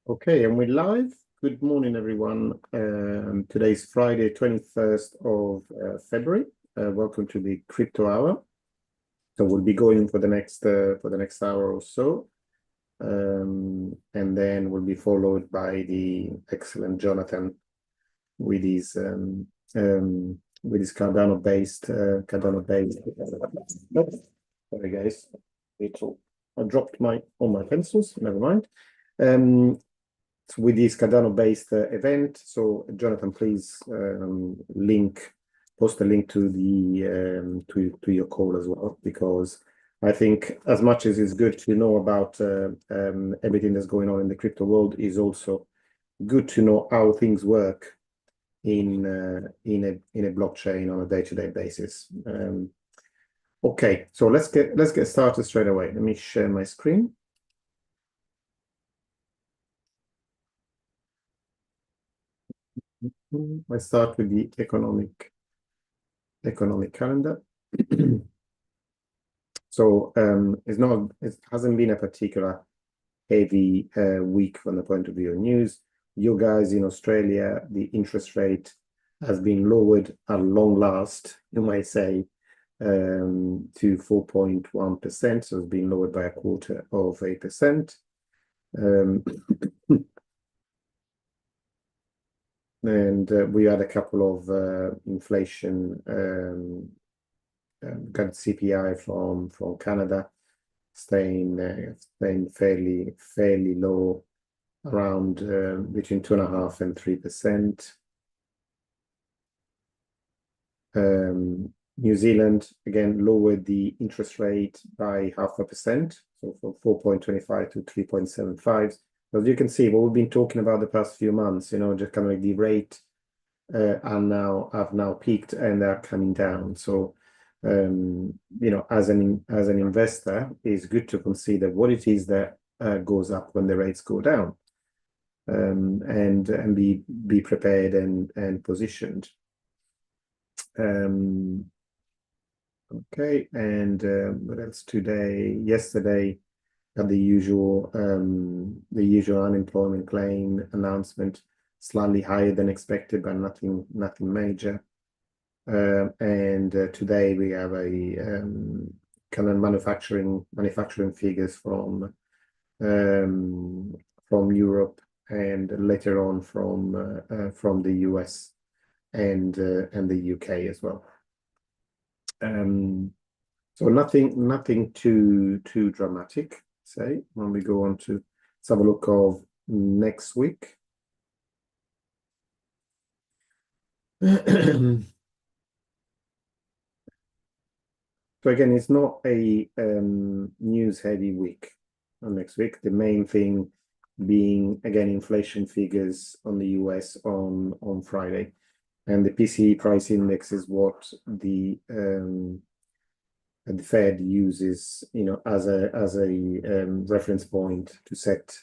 Okay, and we're live. Good morning, everyone. Today's Friday, 21st of February. Welcome to the Crypto Hour. So we'll be going for the next hour or so, and then we'll be followed by the excellent Jonathan with his Cardano-based. Sorry, guys. I dropped all my pencils. Never mind. With this Cardano-based event. So Jonathan, please post a link to the to your call as well, because I think as much as it's good to know about everything that's going on in the crypto world, is also good to know how things work in a blockchain on a day-to-day basis. Okay, so let's get started straight away. Let me share my screen. I start with the economic calendar. So it hasn't been a particular heavy week from the point of view of news. You guys in Australia, the interest rate has been lowered at long last, you might say, to 4.1%. So it's been lowered by a quarter of 1%. And we had a couple of inflation, got CPI from Canada, staying fairly low, around between 2.5% and 3%. New Zealand again lowered the interest rate by 0.5%, so from 4.25 to 3.75. As you can see, what we've been talking about the past few months, just kind of like the rate have now peaked and they're coming down. So as an investor, it's good to consider what it is that goes up when the rates go down, and be prepared and positioned. Okay, and what else today? Yesterday, had the usual unemployment claim announcement, slightly higher than expected, but nothing major. And today we have a kind of manufacturing figures from Europe, and later on from the US and the UK as well. So nothing too dramatic, say, when we go on to let's have a look of next week. So again, it's not a news-heavy week on next week. The main thing being, again, inflation figures on the US on Friday, and the PCE price index is what the Fed uses, as a reference point to set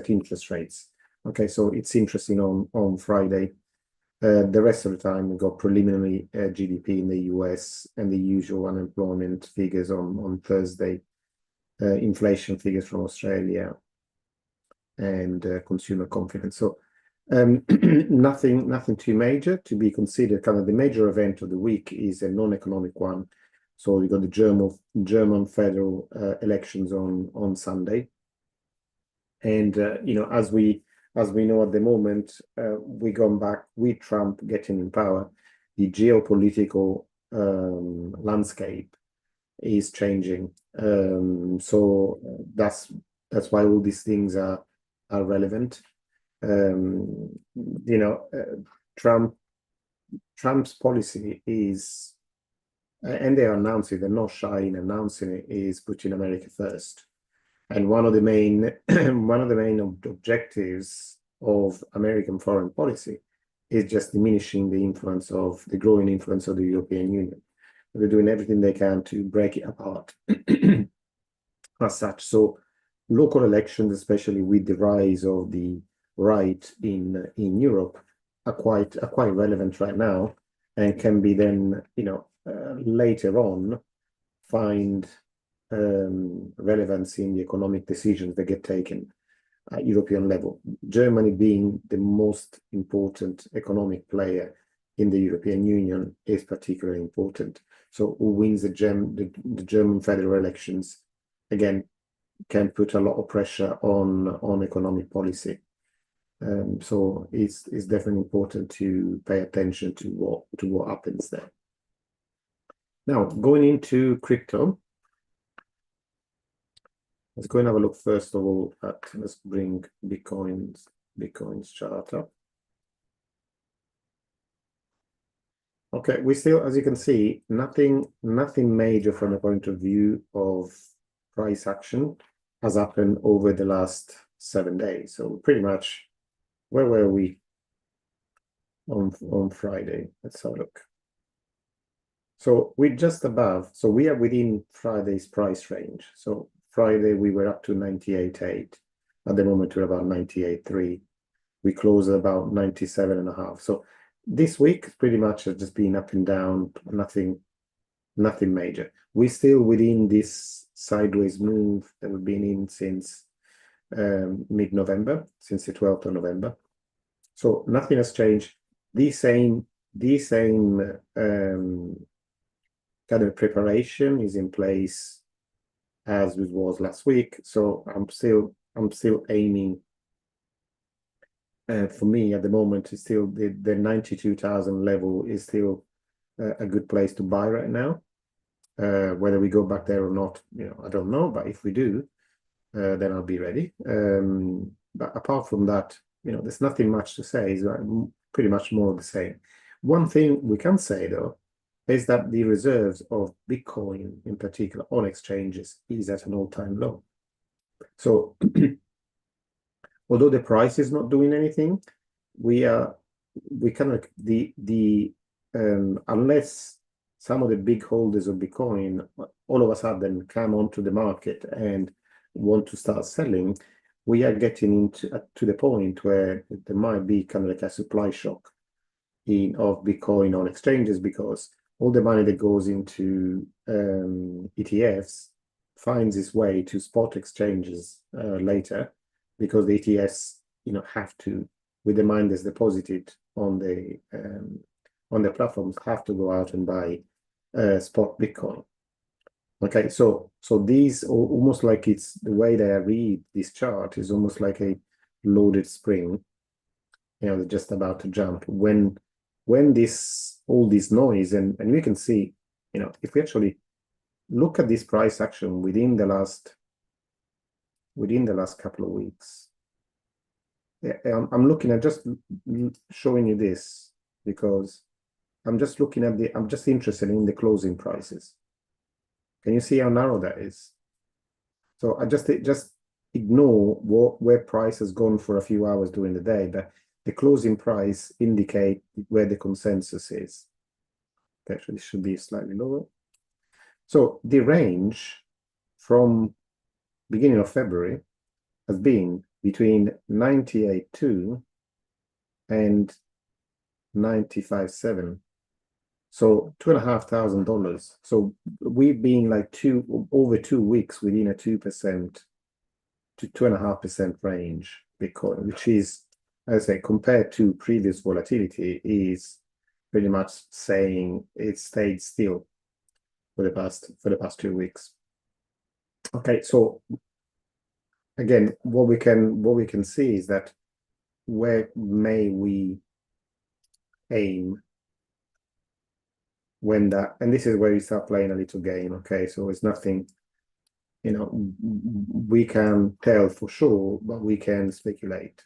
interest rates. Okay, so it's interesting on Friday. The rest of the time, we've got preliminary GDP in the US and the usual unemployment figures on Thursday, inflation figures from Australia, and consumer confidence. So nothing too major to be considered. Kind of the major event of the week is a non-economic one. So you got the German federal elections on Sunday, and as we know at the moment, we're going back with Trump getting in power. The geopolitical landscape is changing. So that's why all these things are relevant. Trump's policy is, and they announce it, they're not shy in announcing it, is putting America first. And one of the main objectives of American foreign policy is just diminishing the growing influence of the European Union. They're doing everything they can to break it apart as such. So local elections, especially with the rise of the right in Europe, are quite relevant right now, and can be then later on find relevance in the economic decisions that get taken at European level. Germany being the most important economic player in the European Union is particularly important. So who wins the German federal elections, again, can put a lot of pressure on economic policy. So it's definitely important to pay attention to what happens there. Now, going into crypto, let's go and have a look first of all at, let's bring Bitcoin's chart up. Okay, we still, as you can see, nothing major from the point of view of price action has happened over the last 7 days. So pretty much, where were we on Friday? Let's have a look. So we're just above, so we are within Friday's price range. So Friday we were up to 98.8. At the moment we're about 98.3. We closed at about 97.5. So this week pretty much has just been up and down, nothing major. We're still within this sideways move that we've been in since mid-November, since the 12th of November. So nothing has changed. The same kind of preparation is in place as it was last week. So I'm still aiming. For me at the moment, is still the 92,000 level is still a good place to buy right now. Whether we go back there or not, I don't know. But if we do, then I'll be ready. But apart from that, there's nothing much to say. It's pretty much more of the same. One thing we can say though is that the reserves of Bitcoin in particular on exchanges is at an all-time low. So although the price is not doing anything, we kind of unless some of the big holders of Bitcoin all of a sudden come onto the market and want to start selling, we are getting into to the point where there might be kind of like a supply shock of Bitcoin on exchanges, because all the money that goes into ETFs finds its way to spot exchanges later, because the ETFs, have to, with the money that's deposited on the platforms, have to go out and buy spot Bitcoin. Okay, so these almost like, it's the way that I read this chart is almost like a loaded spring, they're just about to jump. When all this noise, and we can see, if we actually look at this price action within the last couple of weeks. I'm looking at, just showing you this because I'm just looking at I'm just interested in the closing prices. Can you see how narrow that is? So I just ignore where price has gone for a few hours during the day, but the closing price indicate where the consensus is. Actually, this should be slightly lower. So the range from beginning of February has been between 98.2 and 95.7. So $2,500. So we've been like over 2 weeks within a 2% to 2.5% range Bitcoin, which is, as I say, compared to previous volatility, is pretty much saying it stayed still for the past 2 weeks. Okay, so again, what we can see is that where may we aim when that, and this is where we start playing a little game. Okay, so it's nothing, we can tell for sure, but we can speculate.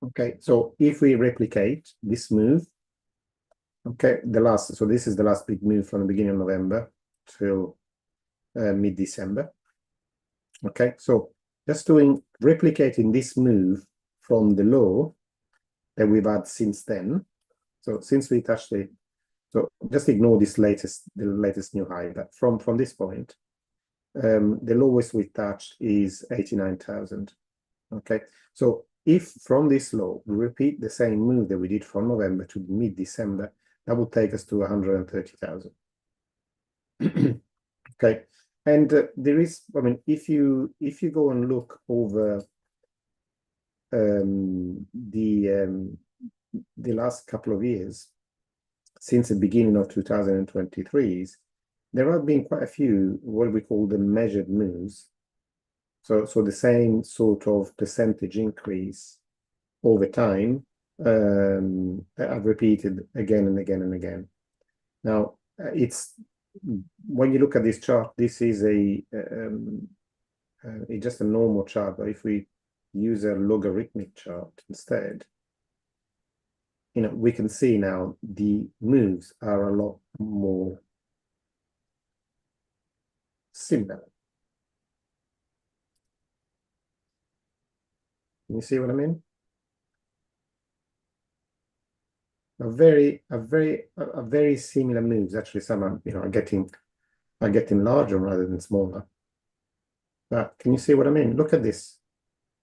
Okay, so if we replicate this move, okay, so this is the last big move from the beginning of November till mid-December. Okay, so just replicating this move from the low that we've had since then. So since we touched so just ignore the latest new high, but from this point, the lowest we touched is 89,000. Okay, so if from this low we repeat the same move that we did from November to mid-December, that would take us to 130,000. Okay, and there is, I mean, if you go and look over the last couple of years, since the beginning of 2023s, there have been quite a few what we call the measured moves. So the same sort of percentage increase over time. I've repeated again and again and again. Now, it's when you look at this chart, this is just a normal chart, but if we use a logarithmic chart instead, you know, we can see now the moves are a lot more similar. You see what I mean? A very similar moves. Actually, some are, you know, are getting larger rather than smaller. But can you see what I mean? Look at this.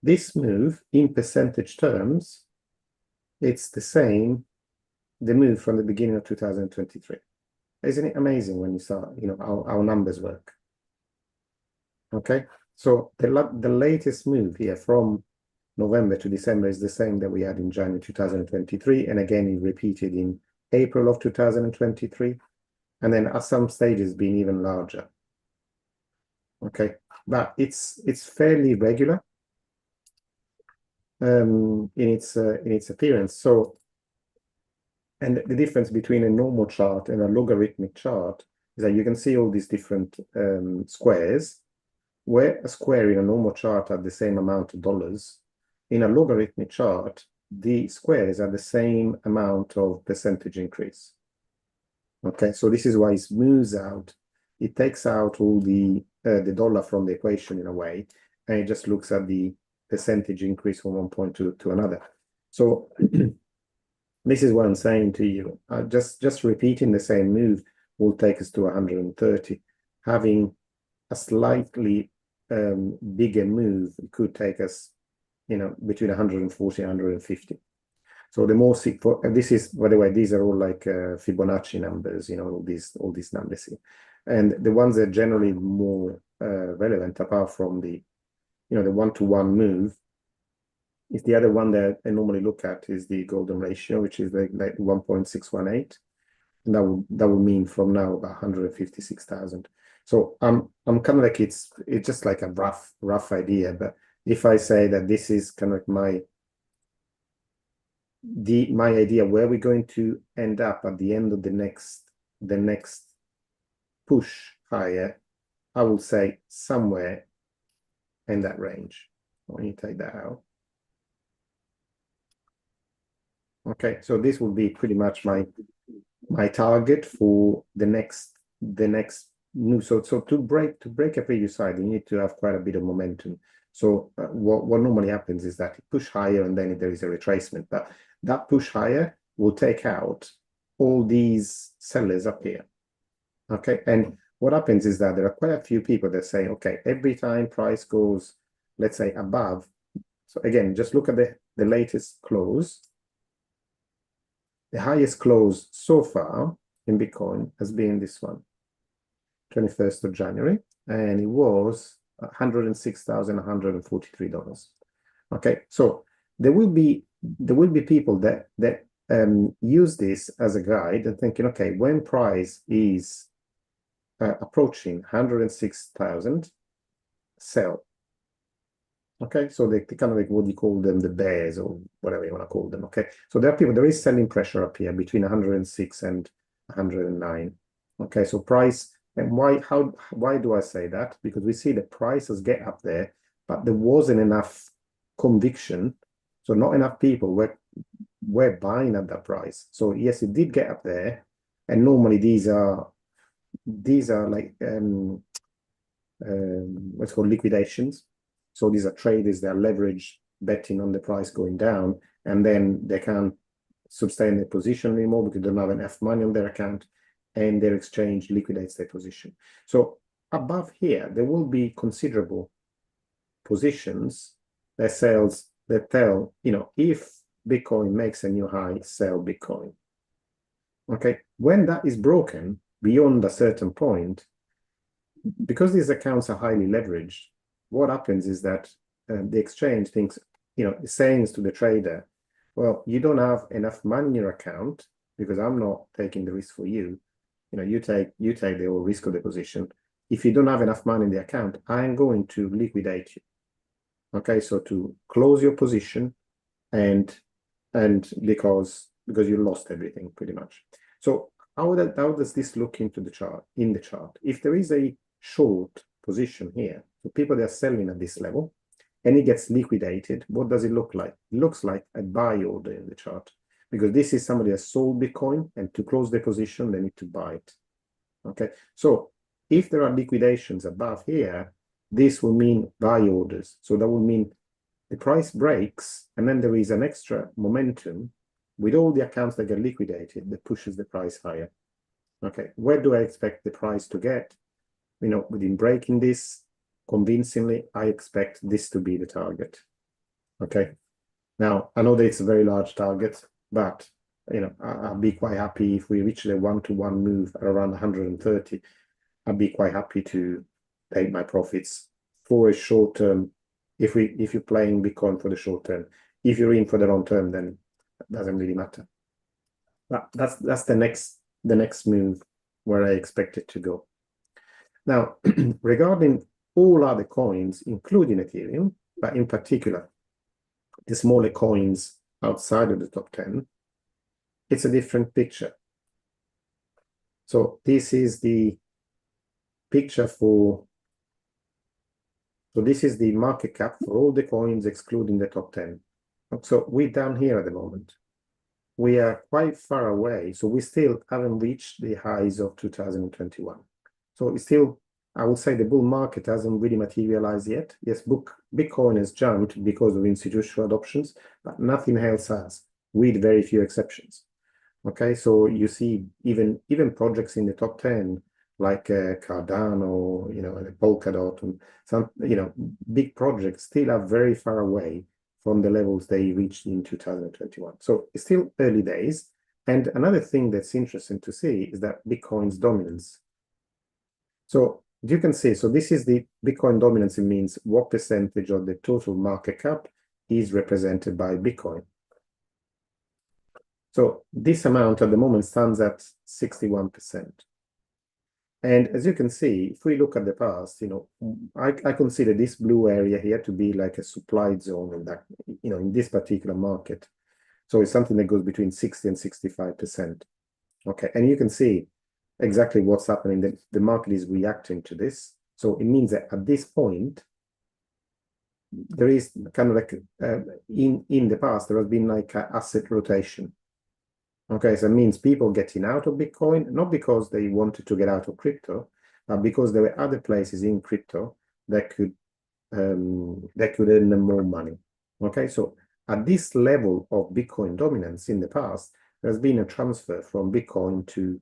This move in percentage terms, it's the same, the move from the beginning of 2023. Isn't it amazing when you start, you know, how numbers work? Okay, so the latest move here from November to December is the same that we had in January 2023, and again it repeated in April of 2023, and then at some stages being even larger. Okay, but it's fairly regular in its appearance. So, and the difference between a normal chart and a logarithmic chart is that you can see all these different squares, where a square in a normal chart are the same amount of dollars. In a logarithmic chart, the squares are the same amount of percentage increase. Okay, so this is why it smooths out. It takes out all the dollar from the equation in a way, and it just looks at the percentage increase from one point to another. So this is what I'm saying to you. Just repeating the same move will take us to 130. Having a slightly bigger move, it could take us, you know, between 140 and 150. So the more, this is, by the way, these are all like Fibonacci numbers, you know, all these numbers here. And the ones that are generally more relevant, apart from the, you know, the one-to-one move, is the other one that I normally look at is the golden ratio, which is like 1.618. And that would mean from now about 156,000. So I'm kind of like, it's just like a rough idea, but if I say that this is kind of my idea where we're going to end up at the end of the next push higher, I will say somewhere in that range. When you take that out. Okay, so this will be pretty much my target for the next move. So to break a previous side, you need to have quite a bit of momentum. So what normally happens is that you push higher and then there is a retracement, but that push higher will take out all these sellers up here. Okay, and what happens is that there are quite a few people that say, okay, every time price goes, let's say above. So again, just look at the latest close. The highest close so far in Bitcoin has been this one, 21st of January, and it was $106,143. Okay, so there will be people that use this as a guide and thinking, okay, when price is approaching 106,000, sell. Okay, so they kind of like what you call them, the bears or whatever you want to call them. Okay, so there are people, there is selling pressure up here between 106 and 109. Okay, so price, and why do I say that? Because we see the prices get up there, but there wasn't enough conviction, so not enough people were buying at that price. So yes, it did get up there, and normally these are like what's called liquidations. So these are traders that are leverage betting on the price going down, and then they can't sustain their position anymore because they don't have enough money on their account, and their exchange liquidates their position. So above here, there will be considerable positions that sells that tell, if Bitcoin makes a new high, sell Bitcoin. Okay, when that is broken beyond a certain point, because these accounts are highly leveraged, what happens is that the exchange thinks, saying to the trader, well, you don't have enough money in your account because I'm not taking the risk for you. You take the whole risk of the position. If you don't have enough money in the account, I'm going to liquidate you. Okay, so to close your position and because you lost everything pretty much. So how does this look in the chart? If there is a short position here, so people that are selling at this level, and it gets liquidated, what does it look like? It looks like a buy order in the chart, because this is somebody that sold Bitcoin, and to close the position, they need to buy it. Okay, so if there are liquidations above here, this will mean buy orders. So that will mean the price breaks, and then there is an extra momentum with all the accounts that get liquidated that pushes the price higher. Okay, where do I expect the price to get? Within breaking this convincingly, I expect this to be the target. Okay, now I know that it's a very large target, but I'll be quite happy if we reach the one-to-one move at around 130. I'd be quite happy to take my profits for a short term. If you're playing Bitcoin for the short term, if you're in for the long term, then it doesn't really matter. But that's the next move where I expect it to go. Now, regarding all other coins, including Ethereum, but in particular the smaller coins outside of the top 10, it's a different picture. So this is the picture so this is the market cap for all the coins excluding the top 10. So we're down here at the moment. We are quite far away, so we still haven't reached the highs of 2021. So it's still, I would say, the bull market hasn't really materialized yet. Yes, Bitcoin has jumped because of institutional adoptions, but nothing else has, with very few exceptions. Okay, so you see even projects in the top 10 like Cardano, Polkadot, and some big projects still are very far away from the levels they reached in 2021. So it's still early days. And another thing that's interesting to see is that Bitcoin's dominance. So you can see, so this is the Bitcoin dominance. It means what percentage of the total market cap is represented by Bitcoin. So this amount at the moment stands at 61%. And as you can see, if we look at the past, I consider this blue area here to be like a supplied zone in that, in this particular market. So it's something that goes between 60 and 65%. Okay, and you can see exactly what's happening. The market is reacting to this. So it means that at this point, there is kind of like in the past, there has been like an asset rotation. Okay, so it means people getting out of Bitcoin, not because they wanted to get out of crypto, but because there were other places in crypto that could earn them more money. Okay, so at this level of Bitcoin dominance in the past, there's been a transfer from Bitcoin to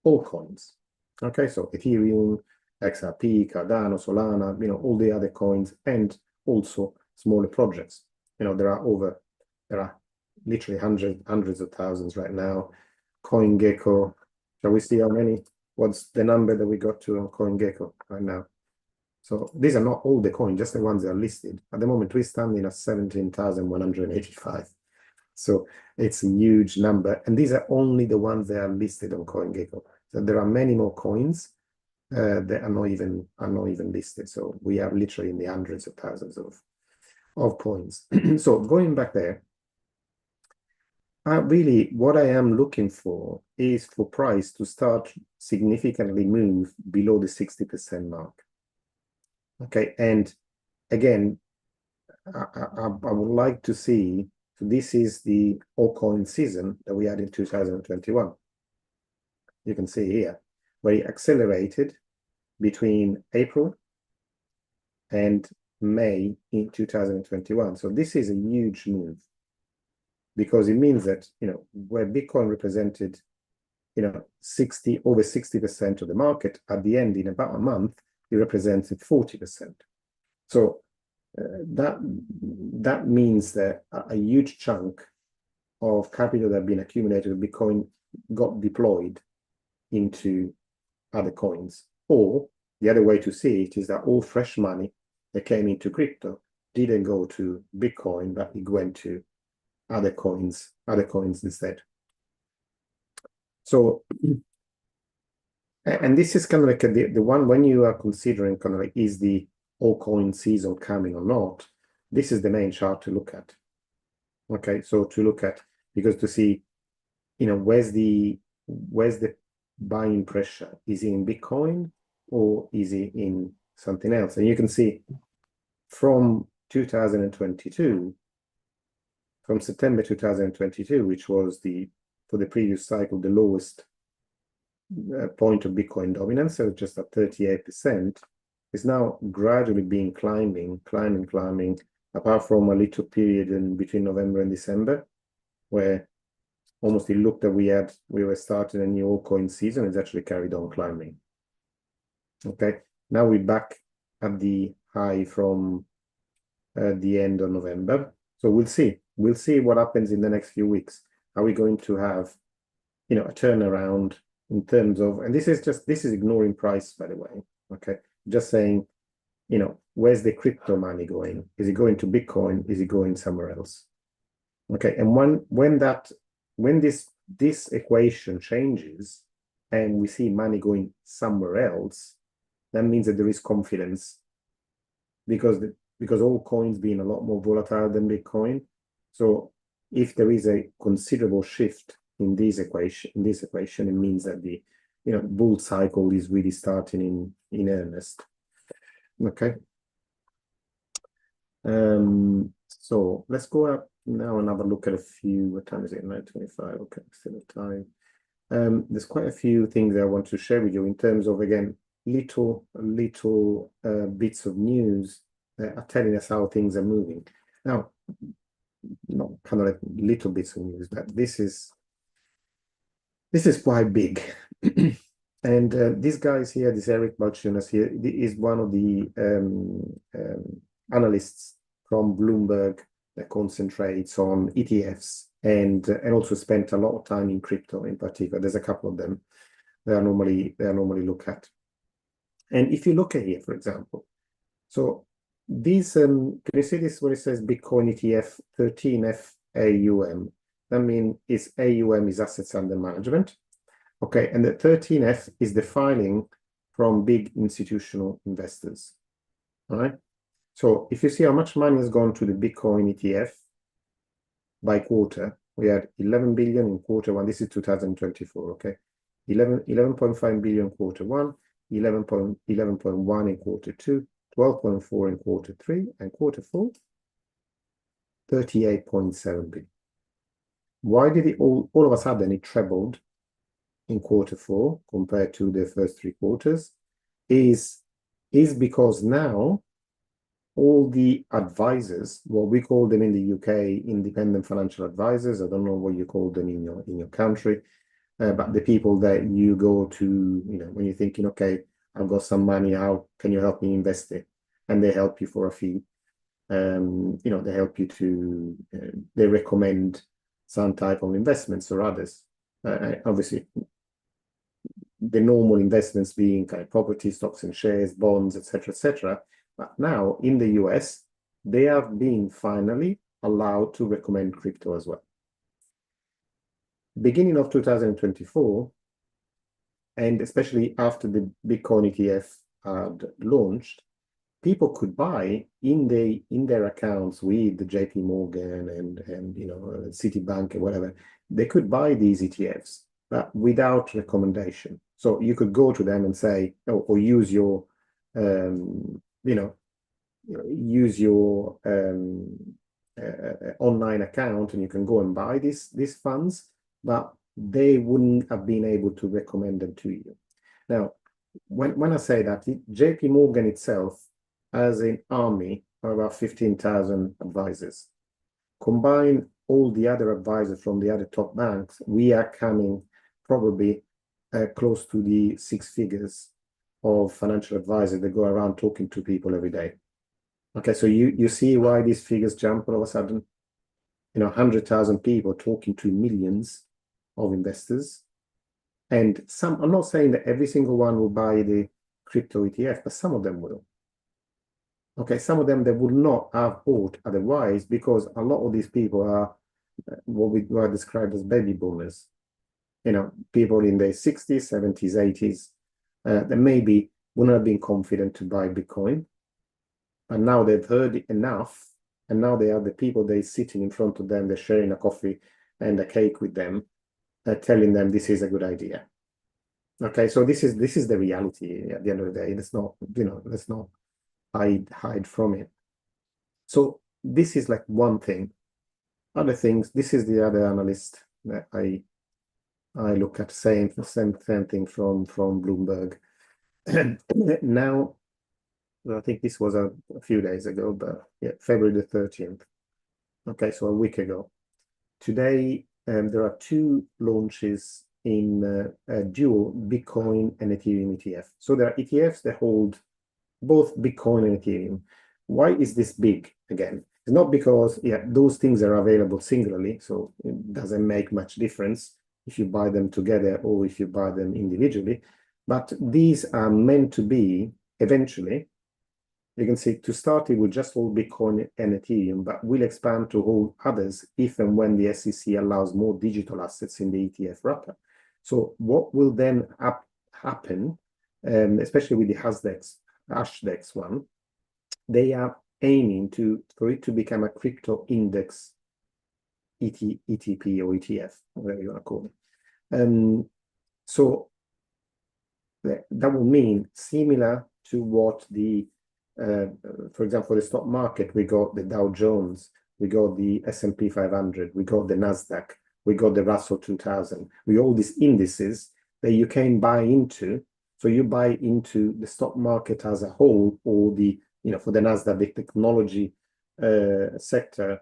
all coins. Okay, so Ethereum, XRP, Cardano, Solana, all the other coins, and also smaller projects. There are literally hundreds of thousands right now. CoinGecko, shall we see how many? What's the number that we got to on CoinGecko right now? So these are not all the coins, just the ones that are listed. At the moment, we're standing at 17,185. So it's a huge number. And these are only the ones that are listed on CoinGecko. So there are many more coins that are not even listed. So we are literally in the hundreds of thousands of coins. So going back there, really, what I am looking for is for price to start significantly move below the 60% mark. Okay, and again, I would like to see, so this is the altcoin season that we had in 2021. You can see here, where it accelerated between April and May in 2021. So this is a huge move, because it means that, where Bitcoin represented, over 60% of the market, at the end, in about a month, it represented 40%. So that means that a huge chunk of capital that had been accumulated with Bitcoin got deployed into other coins. Or the other way to see it is that all fresh money that came into crypto didn't go to Bitcoin, but it went to other coins instead. So, and this is kind of like the one when you are considering kind of like, is the altcoin season coming or not? This is the main chart to look at. Okay, so to look at, because to see, where's the buying pressure? Is it in Bitcoin or is it in something else? And you can see from 2022, from September 2022, which was for the previous cycle, the lowest point of Bitcoin dominance, so just at 38%, is now gradually being climbing, apart from a little period in between November and December, where almost it looked that we were starting a new altcoin season. It's actually carried on climbing. Okay, now we're back at the high from the end of November. So we'll see what happens in the next few weeks. Are we going to have, a turnaround in terms of, and this is ignoring price, by the way. Okay, just saying, where's the crypto money going? Is it going to Bitcoin? Is it going somewhere else? Okay, and when this equation changes and we see money going somewhere else, that means that there is confidence because all coins being a lot more volatile than Bitcoin. So if there is a considerable shift in this equation, it means that the bull cycle is really starting in earnest. Okay. So let's go up now and have a look at a few. What time is it? 9:25. Okay, still have time. There's quite a few things I want to share with you in terms of, again, little bits of news that are telling us how things are moving. Now, not kind of like little bits of news, but this is quite big. And this guy is here, this Eric Balchunas here, is one of the analysts from Bloomberg that concentrates on ETFs and also spent a lot of time in crypto in particular. There's a couple of them they are normally looked at. And if you look at here, for example, so these can you see this where it says Bitcoin ETF 13F AUM? That means its AUM is assets under management. Okay, and the 13F is the filing from big institutional investors. All right. So if you see how much money has gone to the Bitcoin ETF by quarter, we had 11 billion in quarter one. This is 2024. Okay, 11.5 billion quarter one, 11.1 in quarter two, 12.4 in quarter three, and quarter four, 38.7 billion. Why did it all of a sudden it trebled in quarter four compared to the first three quarters? Is because now all the advisors, what we call them in the UK, independent financial advisors, I don't know what you call them in your country, but the people that you go to, when you're thinking, okay, I've got some money, how can you help me invest it? And they help you for a fee. They help you to, they recommend some type of investments or others. Obviously, the normal investments being kind of property, stocks and shares, bonds, etc., etc. But now in the US, they have been finally allowed to recommend crypto as well. Beginning of 2024, and especially after the Bitcoin ETF had launched, people could buy in their accounts with the JP Morgan and Citibank or whatever. They could buy these ETFs, but without recommendation. So you could go to them and say, or use your online account, and you can go and buy these funds, but they wouldn't have been able to recommend them to you. Now, when I say that, JP Morgan itself has an army of about 15,000 advisors. Combine all the other advisors from the other top banks, we are coming probably close to the 6 figures of financial advisors that go around talking to people every day. Okay, so you see why these figures jump all of a sudden? 100,000 people talking to millions of investors. And some, I'm not saying that every single one will buy the crypto ETF, but some of them will. Okay, some of them they would not have bought otherwise because a lot of these people are what we were described as baby boomers. People in their 60s, 70s, 80s that maybe wouldn't have been confident to buy Bitcoin. And now they've heard it enough. And now they are the people they're sitting in front of them, they're sharing a coffee and a cake with them, telling them this is a good idea. Okay, so this is the reality at the end of the day. Let's not hide from it. So this is like one thing. Other things, this is the other analyst that I look at, same thing from Bloomberg. Now, I think this was a few days ago, but yeah, February the 13th. Okay, so a week ago. Today, there are two launches in dual Bitcoin and Ethereum ETF. So there are ETFs that hold both Bitcoin and Ethereum. Why is this big again? It's not because those things are available singularly, so it doesn't make much difference if you buy them together or if you buy them individually. But these are meant to be eventually. You can see to start it will just hold Bitcoin and Ethereum, but will expand to hold others if and when the SEC allows more digital assets in the ETF wrapper. So what will then happen, especially with the Hashdex one, they are aiming for it to become a crypto index ETP or ETF, whatever you want to call it. So that will mean similar to what for example, the stock market, we got the Dow Jones, we got the S&P 500, we got the Nasdaq, we got the Russell 2000, we all these indices that you can buy into. So you buy into the stock market as a whole, or for the Nasdaq, the technology sector,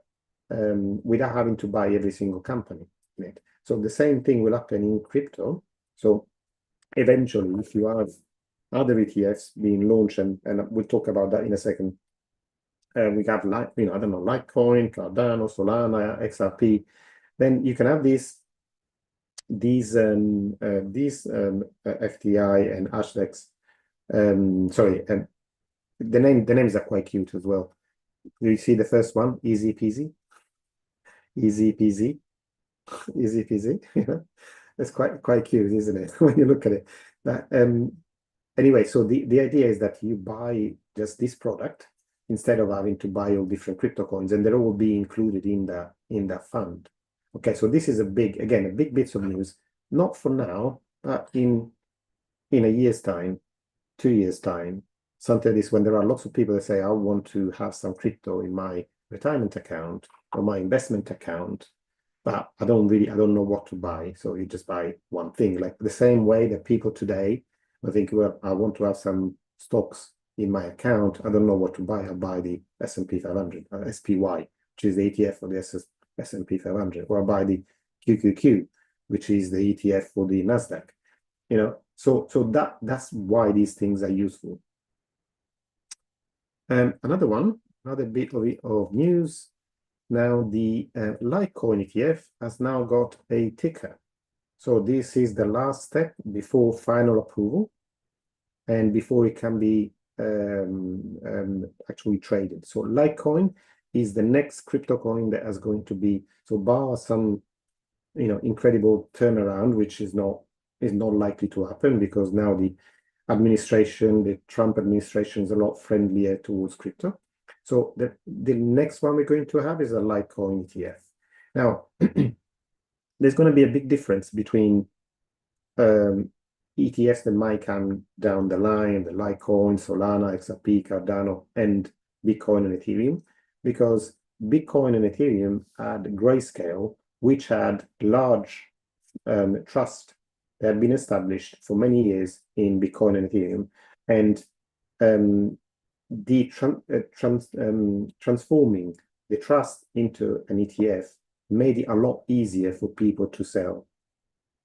without having to buy every single company. Right? So the same thing will happen in crypto. So eventually, if you have other ETFs being launched, and we'll talk about that in a second. We have I don't know, Litecoin, Cardano, Solana, XRP. Then you can have these FTI and Hashdex. Sorry, and the names are quite cute as well. Do you see the first one? Easy peasy, easy peasy, easy peasy. It's quite cute, isn't it? When you look at it. But anyway, so the idea is that you buy just this product instead of having to buy all different crypto coins, and they're all be included in the fund. Okay, so this is a big bits of news, not for now, but in a year's time, 2 years' time, something like this, when there are lots of people that say, I want to have some crypto in my retirement account or my investment account, but I don't know what to buy. So you just buy one thing, like the same way that people today, I think, well, I want to have some stocks in my account. I don't know what to buy. I'll buy the S&P 500, SPY, which is the ETF for the S&P 500, or I'll buy the QQQ, which is the ETF for the Nasdaq. So that's why these things are useful. Another bit of news. Now the Litecoin ETF has now got a ticker. So this is the last step before final approval and before it can be actually traded. So Litecoin is the next crypto coin that is going to be, so bar some incredible turnaround, which is not likely to happen because now the Trump administration is a lot friendlier towards crypto. So the next one we're going to have is a Litecoin ETF. Now, there's going to be a big difference between ETFs that might come down the line, the Litecoin, Solana, XRP, Cardano, and Bitcoin and Ethereum, because Bitcoin and Ethereum had Grayscale, which had large trust that had been established for many years in Bitcoin and Ethereum, and transforming the trust into an ETF made it a lot easier for people to sell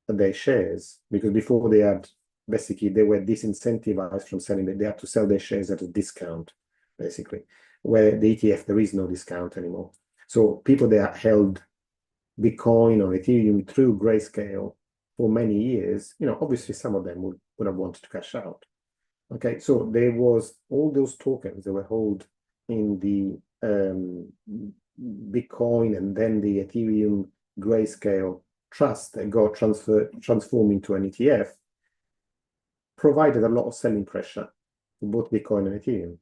their shares, because before they were disincentivized from selling. They had to sell their shares at a discount, basically. where the ETF, there is no discount anymore. So people that held Bitcoin or Ethereum through Grayscale for many years, obviously some of them would have wanted to cash out. Okay, so there was all those tokens that were held in the Bitcoin and then the Ethereum Grayscale trust that got transformed into an ETF, provided a lot of selling pressure for both Bitcoin and Ethereum.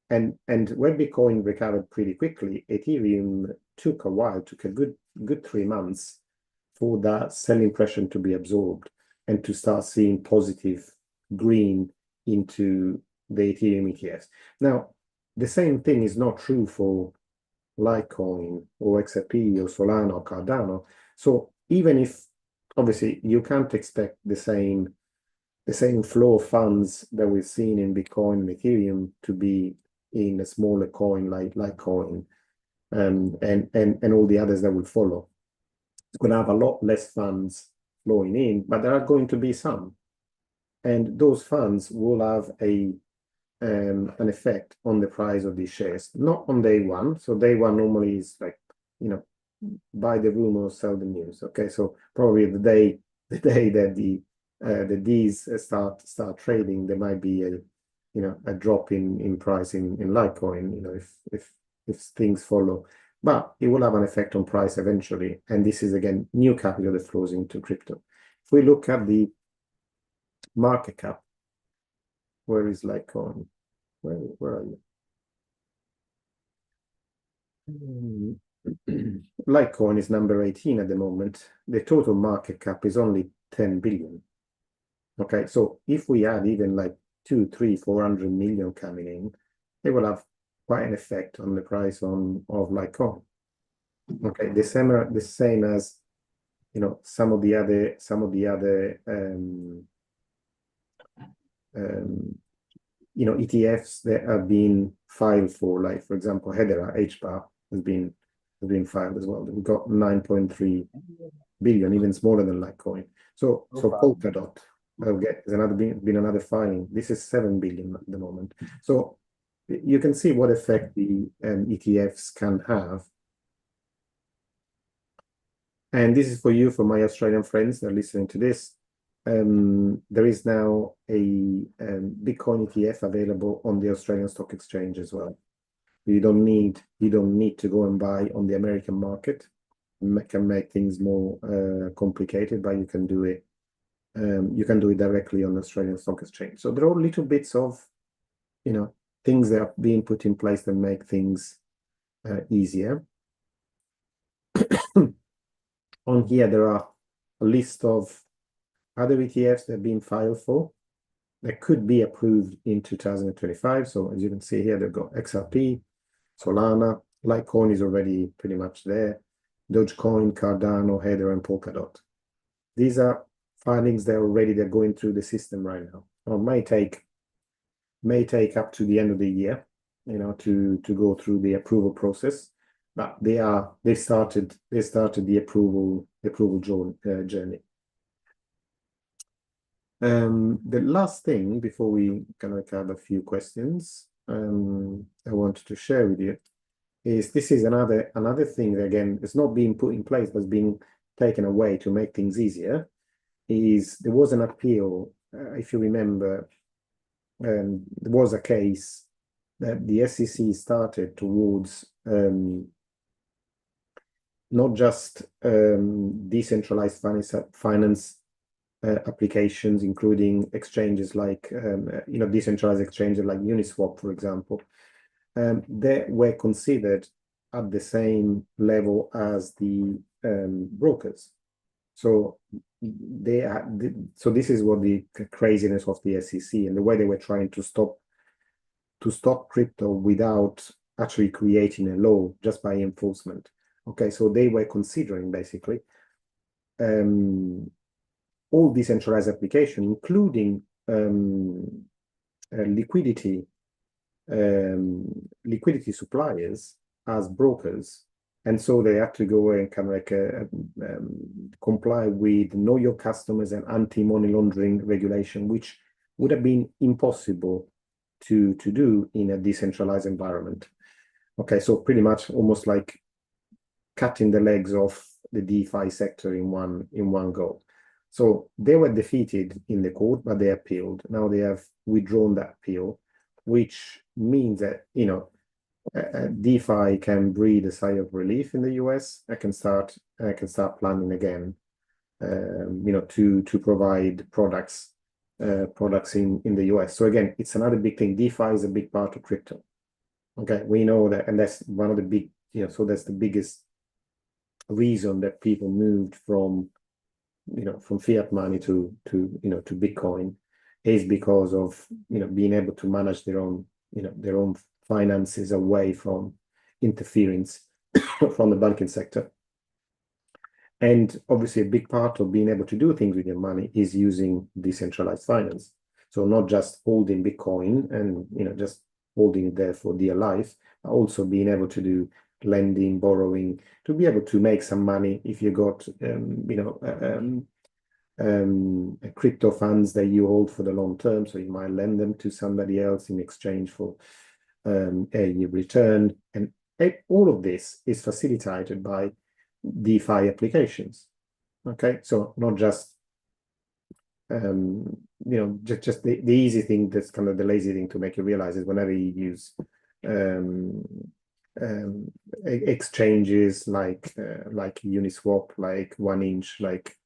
And when Bitcoin recovered pretty quickly, Ethereum took a while, took a good 3 months for that selling pressure to be absorbed and to start seeing positive green into the Ethereum ETFs. Now, the same thing is not true for Litecoin or XRP or Solana or Cardano. So even if obviously you can't expect the same flow of funds that we've seen in Bitcoin and Ethereum to be in a smaller coin like Litecoin and all the others that will follow. It's going to have a lot less funds flowing in, but there are going to be some. And those funds will have an effect on the price of these shares, not on day one. So day one normally is like, buy the rumor, sell the news. Okay, so probably the day that these start trading, there might be a drop in price in Litecoin. If things follow, but it will have an effect on price eventually. And this is again new capital that flows into crypto. If we look at the market cap, where is Litecoin? Where are you? Litecoin is number 18 at the moment. The total market cap is only 10 billion. Okay, so if we add even like 200, 300, 400 million coming in, it will have quite an effect on the price of Litecoin. Okay, the same as some of the other ETFs that have been filed for, like for example, Hedera, HBAR has been filed as well. We've got 9.3 billion, even smaller than Litecoin. So Polkadot is another filing. This is 7 billion at the moment. So you can see what effect the ETFs can have. And this is for you, for my Australian friends that are listening to this. There is now a Bitcoin ETF available on the Australian Stock Exchange as well. You don't need to go and buy on the American market. It can make things more complicated, but you can do it. You can do it directly on the Australian Stock Exchange. So there are little bits of, things that are being put in place that make things easier. On here, there are a list of other ETFs that have been filed for that could be approved in 2025. So as you can see here, they've got XRP, Solana, Litecoin is already pretty much there, Dogecoin, Cardano, Hedera, and Polkadot. These are filings that they're going through the system right now. It may take up to the end of the year, to go through the approval process. But they started the approval journey. The last thing before we kind of have a few questions I wanted to share with you is this is another thing that again is not being put in place but is being taken away to make things easier. There was an appeal, if you remember, there was a case that the SEC started towards not just decentralized finance applications, including exchanges like decentralized exchanges like Uniswap, for example, they were considered at the same level as the brokers. So this is what the craziness of the SEC and the way they were trying to stop crypto without actually creating a law, just by enforcement. Okay, so they were considering basically all decentralized application, including liquidity suppliers as brokers. And so they had to go and kind of like comply with know your customers and anti-money laundering regulation, which would have been impossible to do in a decentralized environment. Okay, so pretty much almost like cutting the legs off the DeFi sector in one go. So they were defeated in the court, but they appealed. Now they have withdrawn that appeal, which means that DeFi can breathe a sigh of relief in the US. I can start planning again, to provide products in the US. So again, it's another big thing. DeFi is a big part of crypto. Okay, we know that, and that's one of the big, so that's the biggest reason that people moved from fiat money to Bitcoin, is because of being able to manage their own finances away from interference from the banking sector. And obviously, a big part of being able to do things with your money is using decentralized finance. So not just holding Bitcoin and just holding it there for dear life, but also being able to do lending, borrowing, to be able to make some money if you got crypto funds that you hold for the long term. So you might lend them to somebody else in exchange for a return. And all of this is facilitated by DeFi applications. Okay, so not just just the easy thing, that's kind of the lazy thing to make you realize, is whenever you use exchanges like Uniswap, like 1inch, like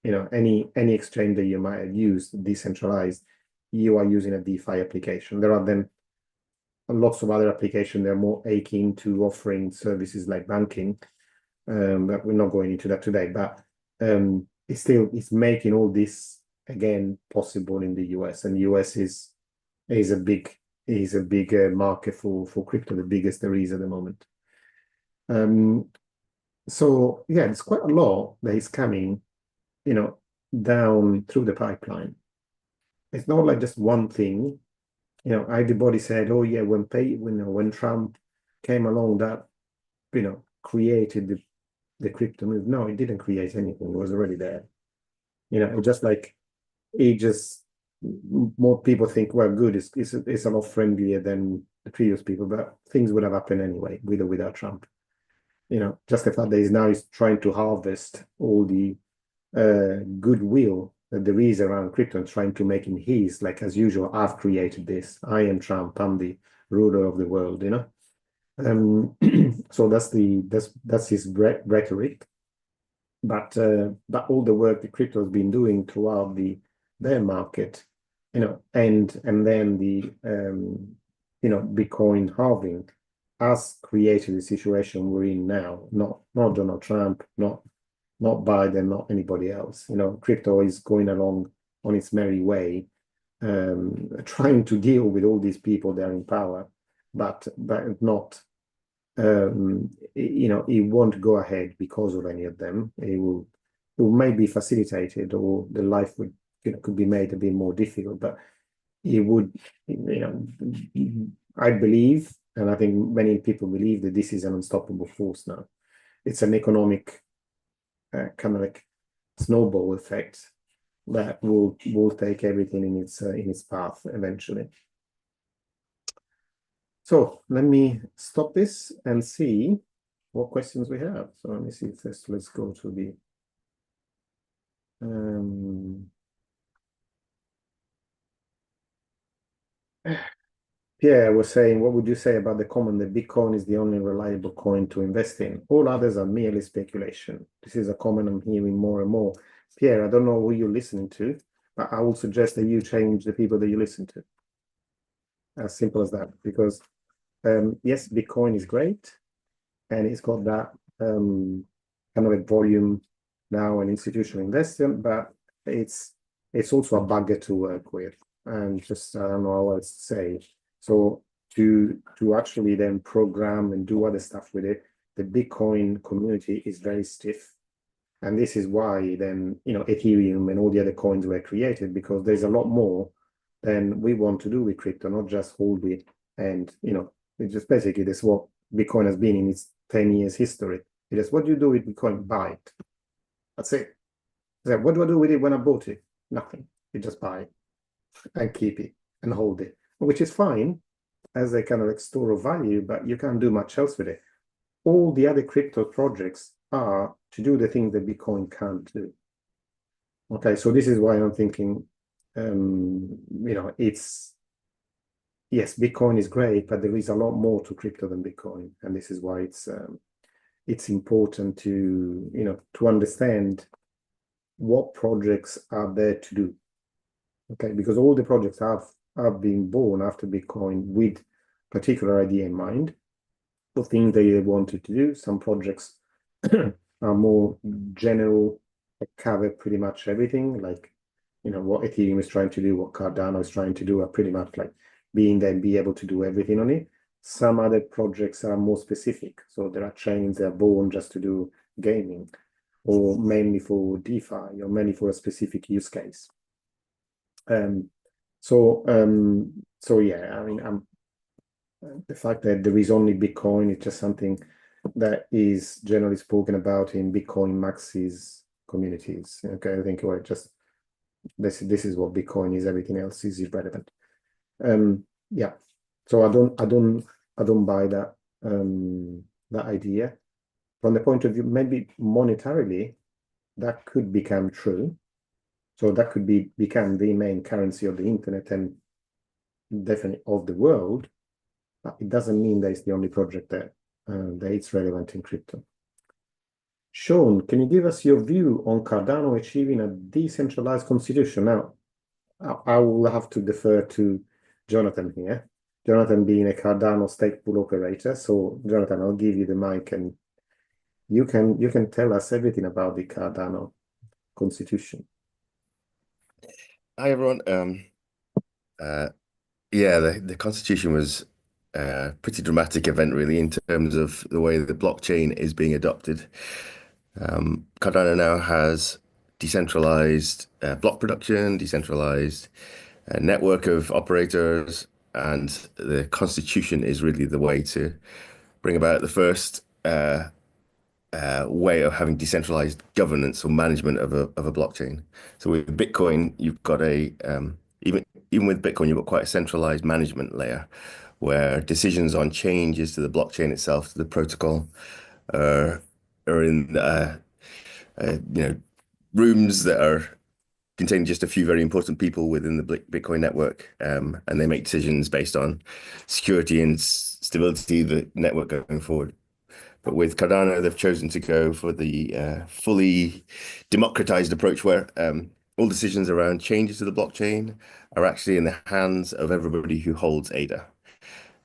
any exchange that you might have used decentralized, you are using a DeFi application. There are then lots of other applications that are more akin to offering services like banking, but we're not going into that today. But it's making all this again possible in the US, and the US is a big market for crypto, the biggest there is at the moment. So yeah, there's quite a lot that is coming, down through the pipeline. It's not like just one thing. Everybody said, "Oh yeah, when Trump came along, that created the crypto move." No, it didn't create anything. It was already there. More people think, well, good, it's a lot friendlier than the previous people, but things would have happened anyway, with or without Trump. Just the fact that he's now trying to harvest all the goodwill that there is around crypto and trying to make him his, like, as usual, I've created this. I am Trump. I'm the ruler of the world, So that's his rhetoric. But all the work that crypto has been doing throughout their market, and then the Bitcoin halving has created the situation we're in now. Not Donald Trump, not Biden, not anybody else. Crypto is going along on its merry way, trying to deal with all these people that are in power, but not. It won't go ahead because of any of them. It will maybe facilitated, or the life could be made a bit more difficult, but it would, I believe, and I think many people believe, that this is an unstoppable force now. It's an economic kind of like snowball effect that will take everything in its path eventually. So let me stop this and see what questions we have. So let me see first. Let's go to the Pierre was saying, what would you say about the comment that Bitcoin is the only reliable coin to invest in? All others are merely speculation. This is a comment I'm hearing more and more. Pierre, I don't know who you're listening to, but I would suggest that you change the people that you listen to. As simple as that. Because yes, Bitcoin is great, and it's got that kind of a volume now and institutional investment, but it's also a bugger to work with, and just, I don't know how else to say. So to actually then program and do other stuff with it, the Bitcoin community is very stiff. And this is why then, Ethereum and all the other coins were created, because there's a lot more than we want to do with crypto, not just hold it. And, it's just basically that's what Bitcoin has been in its 10 years history. It is, what do you do with Bitcoin? Buy it. That's it. So what do I do with it when I bought it? Nothing. You just buy it and keep it and hold it, which is fine. as a kind of like store of value, but you can't do much else with it. All the other crypto projects are to do the things that Bitcoin can't do. Okay, so this is why I'm thinking, it's yes, Bitcoin is great, but there is a lot more to crypto than Bitcoin, and this is why it's important to understand what projects are there to do. Okay, because all the projects have been born after Bitcoin with particular idea in mind, for things they wanted to do. Some projects are more general, cover pretty much everything, like what Ethereum is trying to do, what Cardano is trying to do, are pretty much like being there and be able to do everything on it. Some other projects are more specific. So there are chains that are born just to do gaming, or mainly for DeFi, or mainly for a specific use case. So yeah, I mean, the fact that there is only Bitcoin is just something that is generally spoken about in Bitcoin maxis communities. Okay, I think just this is what Bitcoin is. Everything else is irrelevant. Yeah. So I don't buy that that idea. From the point of view, maybe monetarily, that could become true. So that could become the main currency of the internet and definitely of the world. But it doesn't mean that it's the only project that it's relevant in crypto. Sean, can you give us your view on Cardano achieving a decentralized constitution? Now, I will have to defer to Jonathan here. Jonathan being a Cardano stake pool operator. So, Jonathan, I'll give you the mic, and you can tell us everything about the Cardano constitution. Hi everyone. Yeah, the Constitution was a pretty dramatic event, really, in terms of the way the blockchain is being adopted. Cardano now has decentralized block production, decentralized network of operators, and the Constitution is really the way to bring about the first way of having decentralized governance or management of a blockchain. So with Bitcoin, you've got even with Bitcoin, you've got quite a centralized management layer where decisions on changes to the blockchain itself, to the protocol, are in rooms that are contain just a few very important people within the Bitcoin network, and they make decisions based on security and stability of the network going forward. But with Cardano, they've chosen to go for the fully democratized approach where all decisions around changes to the blockchain are actually in the hands of everybody who holds ADA.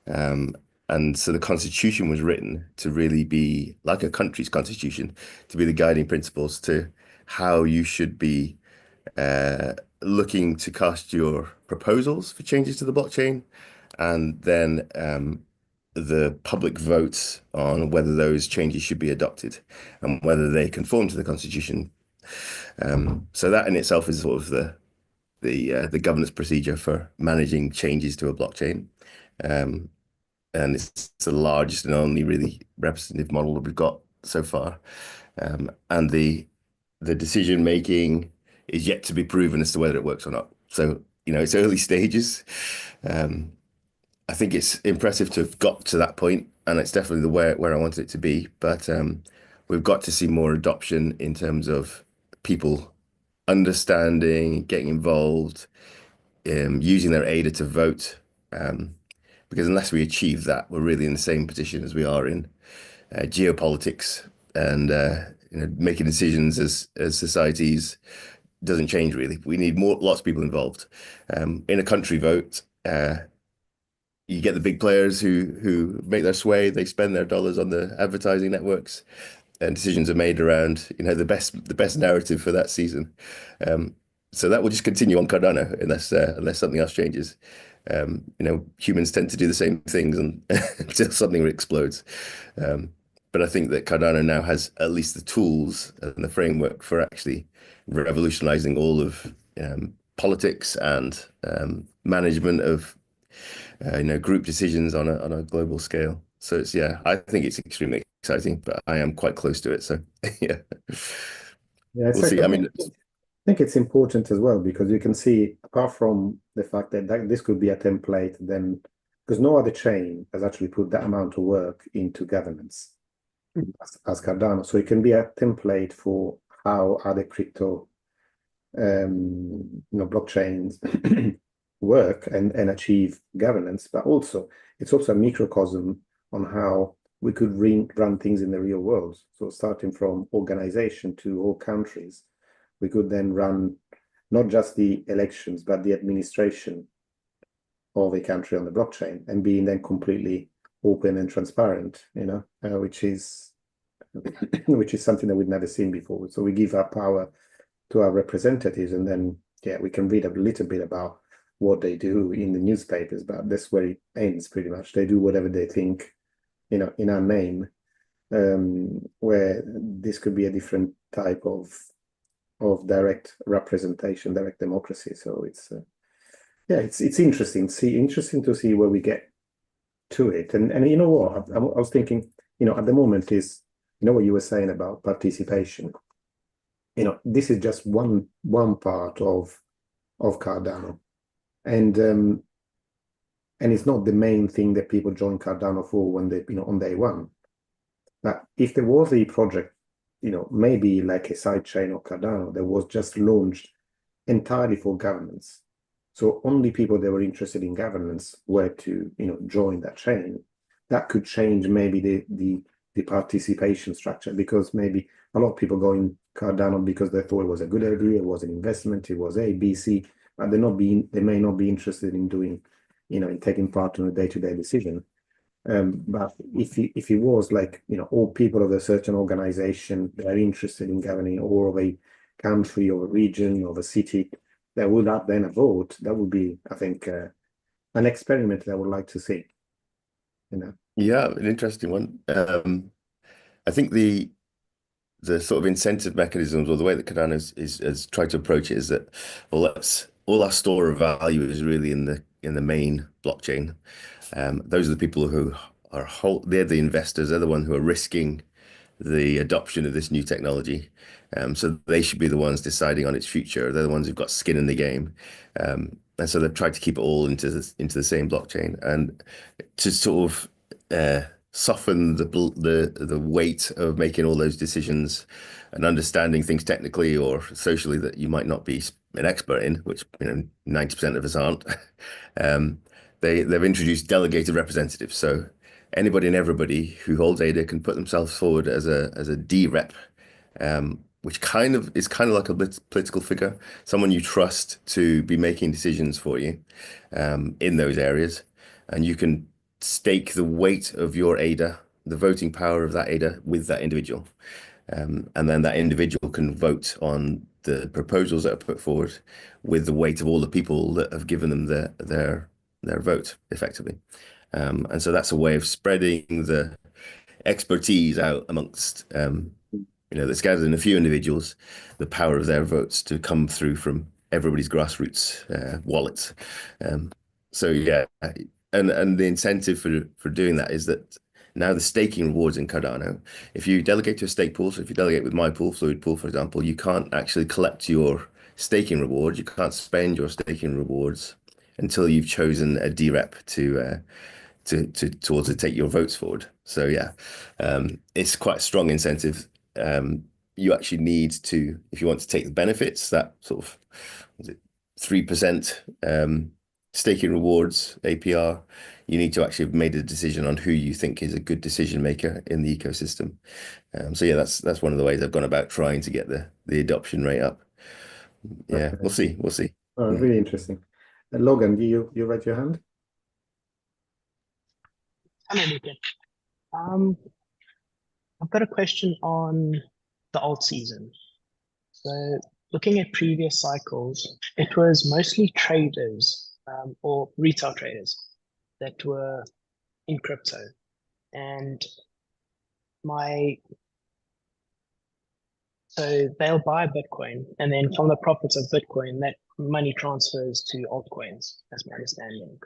And so the constitution was written to really be like a country's constitution, to be the guiding principles to how you should be looking to cast your proposals for changes to the blockchain, and then the public votes on whether those changes should be adopted and whether they conform to the constitution. So that in itself is sort of the governance procedure for managing changes to a blockchain. And it's the largest and only really representative model that we've got so far. And the decision making is yet to be proven as to whether it works or not. So, it's early stages. I think it's impressive to have got to that point, and it's definitely the way where I wanted it to be. But we've got to see more adoption in terms of people understanding, getting involved, using their ADA to vote. Because unless we achieve that, we're really in the same position as we are in geopolitics, and making decisions as societies doesn't change really. We need lots of people involved. In a country vote, you get the big players who make their sway. They spend their dollars on the advertising networks, and decisions are made around the best narrative for that season. So that will just continue on Cardano unless something else changes. Humans tend to do the same things until something explodes. But I think that Cardano now has at least the tools and the framework for actually revolutionizing all of politics and management of group decisions on a global scale. So I think it's extremely exciting, but I am quite close to it. So yeah, Yeah, we'll see. I mean, I think it's important as well, because you can see, apart from the fact that this could be a template, then because no other chain has actually put that amount of work into governance as Cardano. So it can be a template for how other crypto blockchains work and achieve governance, but also it's also a microcosm on how we could run things in the real world. So starting from organization to all countries, we could then run not just the elections, but the administration of a country on the blockchain, and being then completely open and transparent, which is something that we've never seen before. So we give our power to our representatives, and then we can read a little bit about what they do in the newspapers, but that's where it ends pretty much. They do whatever they think, in our name, where this could be a different type of direct representation, direct democracy. So it's it's interesting to see where we get to it. And you know what, I was thinking, at the moment is, what you were saying about participation. This is just one part of Cardano, and it's not the main thing that people join Cardano for when they, on day one. But if there was a project, maybe like a sidechain of Cardano that was just launched entirely for governance, so only people that were interested in governance were to, join that chain, that could change maybe the participation structure, because maybe a lot of people go in Cardano because they thought it was a good idea, it was an investment, it was A, B, C, but they may not be interested in doing, in taking part in a day-to-day decision. But if it was like, all people of a certain organization that are interested in governing, or of a country or a region or a city, that would have then a vote, that would be, I think, an experiment that I would like to see. Yeah, an interesting one. I think the sort of incentive mechanisms, or the way that Cardano has tried to approach it, is that, well, all our store of value is really in the main blockchain. Those are the people who they're the investors, they're the ones who are risking the adoption of this new technology. So they should be the ones deciding on its future. They're the ones who've got skin in the game. And so they've tried to keep it all into the same blockchain, and to sort of soften the weight of making all those decisions and understanding things technically or socially that you might not be an expert in, which 90% of us aren't. They've introduced delegated representatives, so anybody and everybody who holds ADA can put themselves forward as a D-rep, which is kind of like a political figure, someone you trust to be making decisions for you in those areas, and you can stake the weight of your ADA, the voting power of that ADA, with that individual. And then that individual can vote on the proposals that are put forward with the weight of all the people that have given them their vote, effectively. And so that's a way of spreading the expertise out amongst, that's gathered in a few individuals, the power of their votes to come through from everybody's grassroots wallets. So yeah, and the incentive for doing that is that now the staking rewards in Cardano, if you delegate to a stake pool, so if you delegate with my pool, Fluid Pool, for example, you can't actually collect your staking reward. You can't spend your staking rewards until you've chosen a D-rep to take your votes forward. So yeah, it's quite a strong incentive. You actually need to, if you want to take the benefits, that sort of, was it 3% staking rewards APR, you need to actually have made a decision on who you think is a good decision maker in the ecosystem. So yeah, that's one of the ways I've gone about trying to get the adoption rate up. Yeah, Okay. we'll see. Really interesting. Logan, you raise your hand? Hello, Luca. I've got a question on the alt season. So looking at previous cycles, it was mostly traders or retail traders that were in crypto. And so they'll buy Bitcoin, and then from the profits of Bitcoin, that money transfers to altcoins, that's my understanding.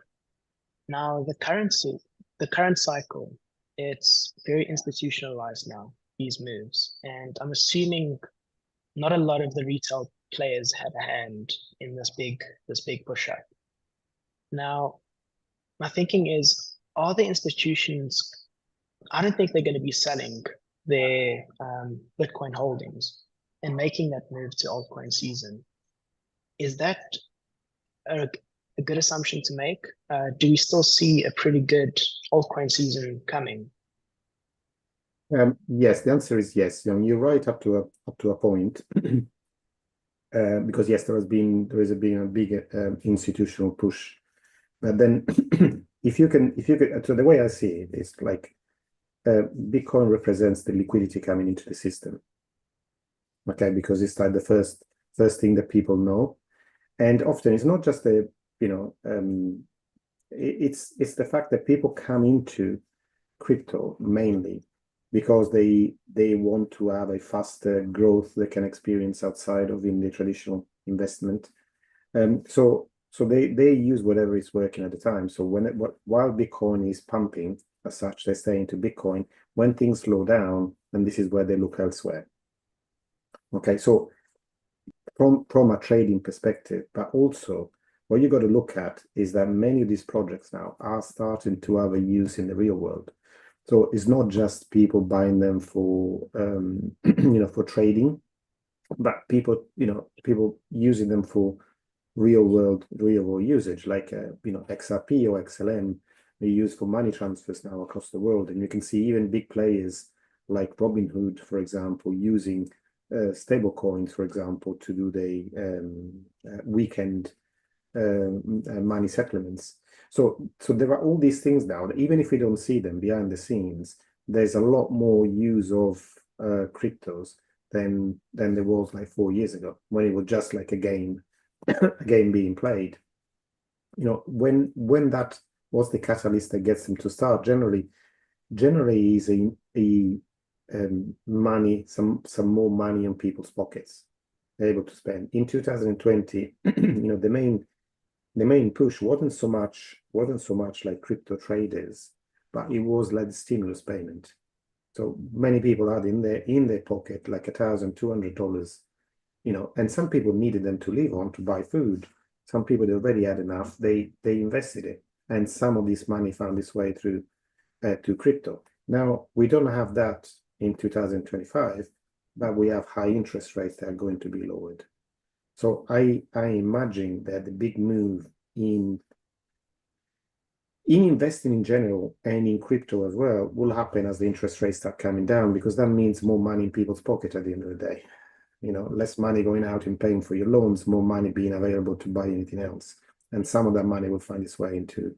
Now, the current cycle, it's very institutionalized now, these moves. And I'm assuming not a lot of the retail players had a hand in this big push up. Now, my thinking is, are the institutions, I don't think they're going to be selling their Bitcoin holdings and making that move to altcoin season. Is that a good assumption to make? Do we still see a pretty good altcoin season coming? Yes, the answer is yes. You're right up to a point, because yes, there has been a big institutional push, but then if you can, so the way I see it is like Bitcoin represents the liquidity coming into the system, okay, because it's like the first thing that people know, and often it's not just it's the fact that people come into crypto mainly because they want to have a faster growth they can experience outside of in the traditional investment. So they use whatever is working at the time. So while Bitcoin is pumping as such, they stay into Bitcoin. When things slow down, and this is where they look elsewhere. Okay, so from a trading perspective, but also what you got to look at is that many of these projects now are starting to have a use in the real world. So it's not just people buying them for for trading, but people using them for real world usage, like XRP or XLM. They use for money transfers now across the world, and you can see even big players like Robinhood, for example, using stable coins, for example, to do the weekend money settlements. So there are all these things now that even if we don't see them behind the scenes, there's a lot more use of cryptos than there was like 4 years ago, when it was just like a game being played. When that was the catalyst that gets them to start, generally is a money, some more money in people's pockets, they're able to spend. In 2020, the main push wasn't so much like crypto traders, but it was like the stimulus payment. So many people had in their pocket like $1,200, and some people needed them to live on, to buy food. Some people that already had enough, they invested it, and some of this money found its way through to crypto. Now we don't have that in 2025, but we have high interest rates that are going to be lowered. So I imagine that the big move in investing in general and in crypto as well will happen as the interest rates start coming down, because that means more money in people's pocket at the end of the day. Less money going out and paying for your loans, more money being available to buy anything else. And some of that money will find its way into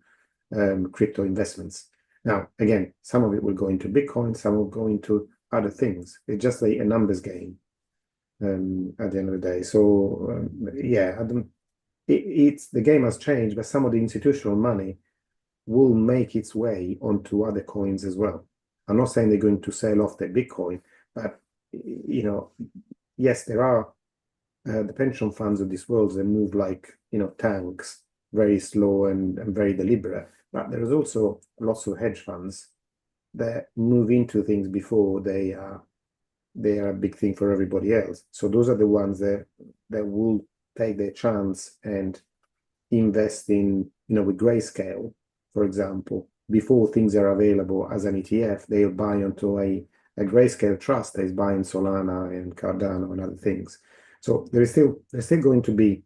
crypto investments. Now, again, some of it will go into Bitcoin, some will go into other things. It's just a numbers game at the end of the day. So, yeah, it's the game has changed, but some of the institutional money will make its way onto other coins as well. I'm not saying they're going to sell off their Bitcoin, but yes, there are the pension funds of this world that move like tanks, very slow and very deliberate. But there is also lots of hedge funds that move into things before they are a big thing for everybody else. So those are the ones that will take their chance and invest in with Grayscale, for example, before things are available as an ETF. They'll buy onto a Grayscale trust that is buying Solana and Cardano and other things. So there's still going to be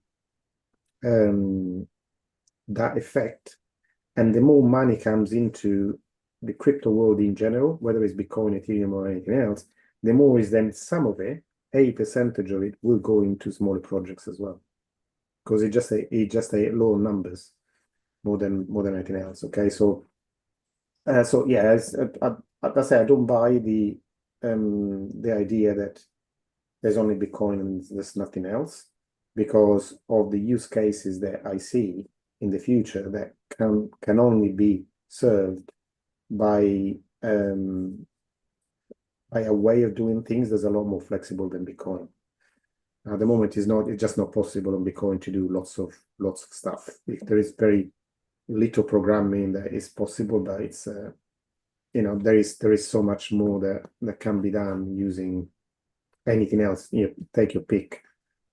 that effect, and the more money comes into the crypto world in general, whether it's Bitcoin, Ethereum, or anything else, the more is then some of it, a percentage of it, will go into smaller projects as well, because it's just a low numbers more than anything else. Okay, so yeah, as I say, I don't buy the idea that there's only Bitcoin and there's nothing else, because of the use cases that I see in the future that can only be served by a way of doing things that's a lot more flexible than Bitcoin. At the moment, it's just not possible on Bitcoin to do lots of stuff. There is very little programming that is possible, but it's there is so much more that can be done using anything else. Take your pick,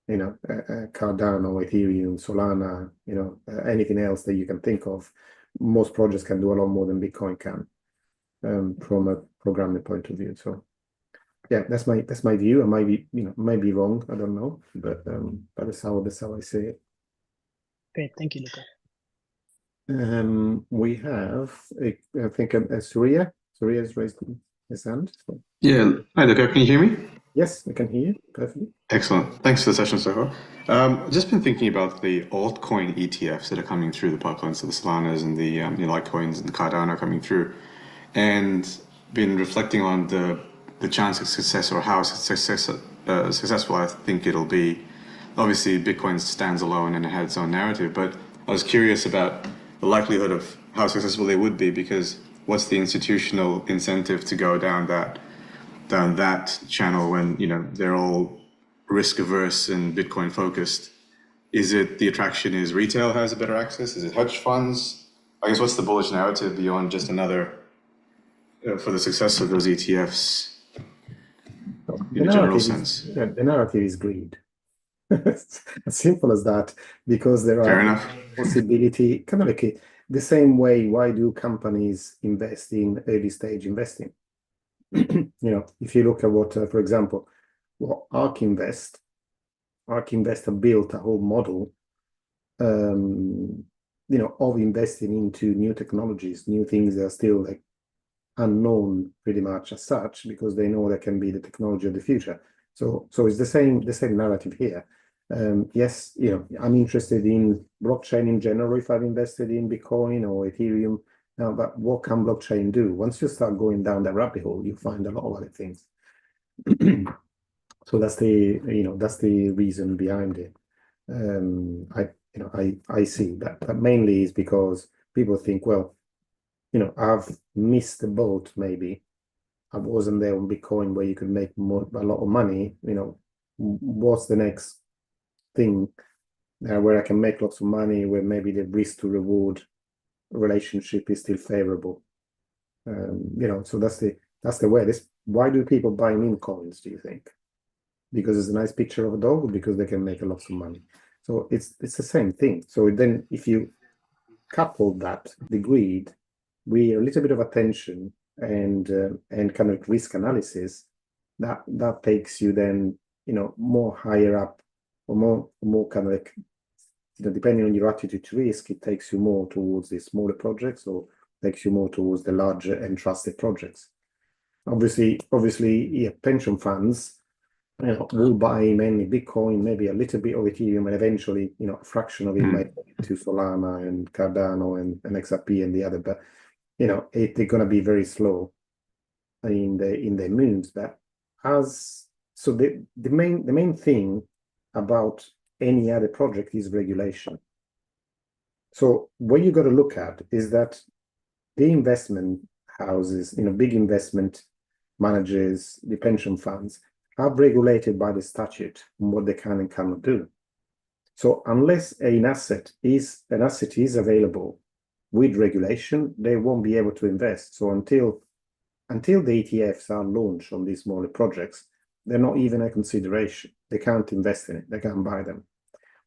Cardano, Ethereum, Solana, anything else that you can think of. most projects can do a lot more than Bitcoin can, from a programming point of view. So yeah, that's my view. I might be, might be wrong. I don't know, but that's how I see it. Great, thank you, Luca. We have, I think, Surya. Surya has raised his hand. So. Yeah. Hi, Luca. Can you hear me? Yes, I can hear you perfectly. Excellent. Thanks for the session so far. Just been thinking about the altcoin ETFs that are coming through the pipelines, so the Solanas and the Litecoins and the Cardano coming through, and been reflecting on the chance of success or how successful I think it'll be. Obviously, Bitcoin stands alone and it had its own narrative, but I was curious about the likelihood of how successful they would be, because what's the institutional incentive to go down that channel when they're all risk averse and Bitcoin focused? Is it the attraction is retail has a better access? Is it hedge funds? I guess what's the bullish narrative beyond just another for the success of those ETFs in a general sense? The narrative is greed. As simple as that, because there Fair are enough. possibility, kind of like the same way. Why do companies invest in early stage investing? If you look at what, for example, what ARK Invest have built a whole model, of investing into new technologies, new things that are still like unknown pretty much as such, because they know that can be the technology of the future. So it's the same narrative here. Yes, I'm interested in blockchain in general if I've invested in Bitcoin or Ethereum. Now, but what can blockchain do? Once you start going down that rabbit hole, you find a lot of other things. So that's the reason behind it. I see that mainly is because people think, well, I've missed the boat. Maybe I wasn't there on Bitcoin where you could make a lot of money. What's the next thing where I can make lots of money, where maybe the risk to reward relationship is still favorable? So that's the way. Why do people buy meme coins, do you think? Because it's a nice picture of a dog, or because they can make a lot of money? So it's the same thing. So then if you couple that, the greed, with a little bit of attention and kind of risk analysis, that takes you then more higher up, or more kind of like, depending on your attitude to risk, it takes you more towards the smaller projects, or takes you more towards the larger and trusted projects. Obviously, yeah, pension funds will buy mainly Bitcoin, maybe a little bit of Ethereum, and eventually a fraction of it might go to Solana and Cardano and XRP and the other, but they're going to be very slow in their moves. But the main thing about any other project is regulation. So what you got to look at is that the investment houses, big investment managers, the pension funds, are regulated by the statute on what they can and cannot do. So unless an asset is available with regulation, they won't be able to invest. So until the ETFs are launched on these smaller projects, they're not even a consideration. They can't invest in it. They can't buy them.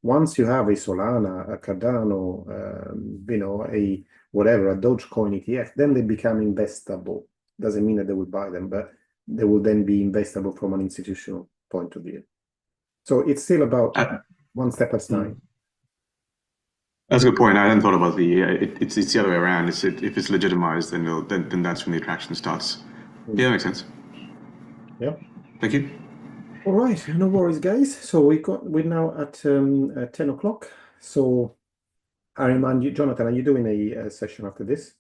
Once you have a Solana, a Cardano, a Dogecoin ETF, then they become investable. Doesn't mean that they will buy them, but they will then be investable from an institutional point of view. So it's still about one step at a time. That's a good point. I hadn't thought about it's the other way around. If it's legitimized, then that's when the attraction starts. Yeah, that makes sense. Yeah. Thank you. All right, no worries, guys. So we're now at 10 o'clock. So I remind you, Jonathan, are you doing a session after this?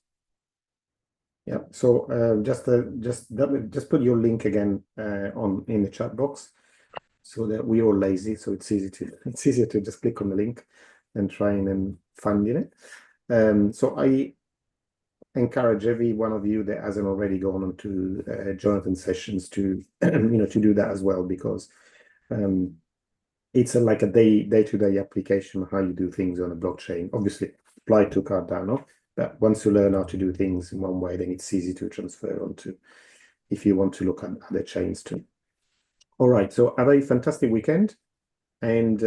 Yeah. So just put your link again in the chat box, so that we're all lazy. So it's easier to just click on the link and try and find it. So I encourage every one of you that hasn't already gone on to Jonathan's sessions to to do that as well, because it's like a day-to-day application of how you do things on a blockchain. Obviously apply to Cardano, but once you learn how to do things in one way, then it's easy to transfer onto if you want to look at other chains too. All right, so have a fantastic weekend. And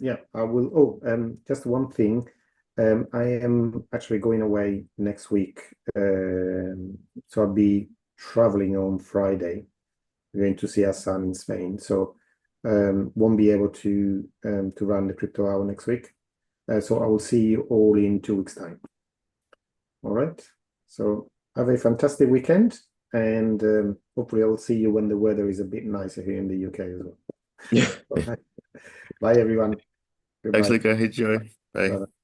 yeah, I will. Just one thing. I am actually going away next week, so I'll be traveling on Friday. We're going to see our son in Spain, so won't be able to run the crypto hour next week. So I will see you all in 2 weeks' time. All right. So have a fantastic weekend, and hopefully I'll see you when the weather is a bit nicer here in the UK as well. Yeah. Bye, everyone. Thanks, Goodbye. Luca. Enjoy. Bye. Bye-bye.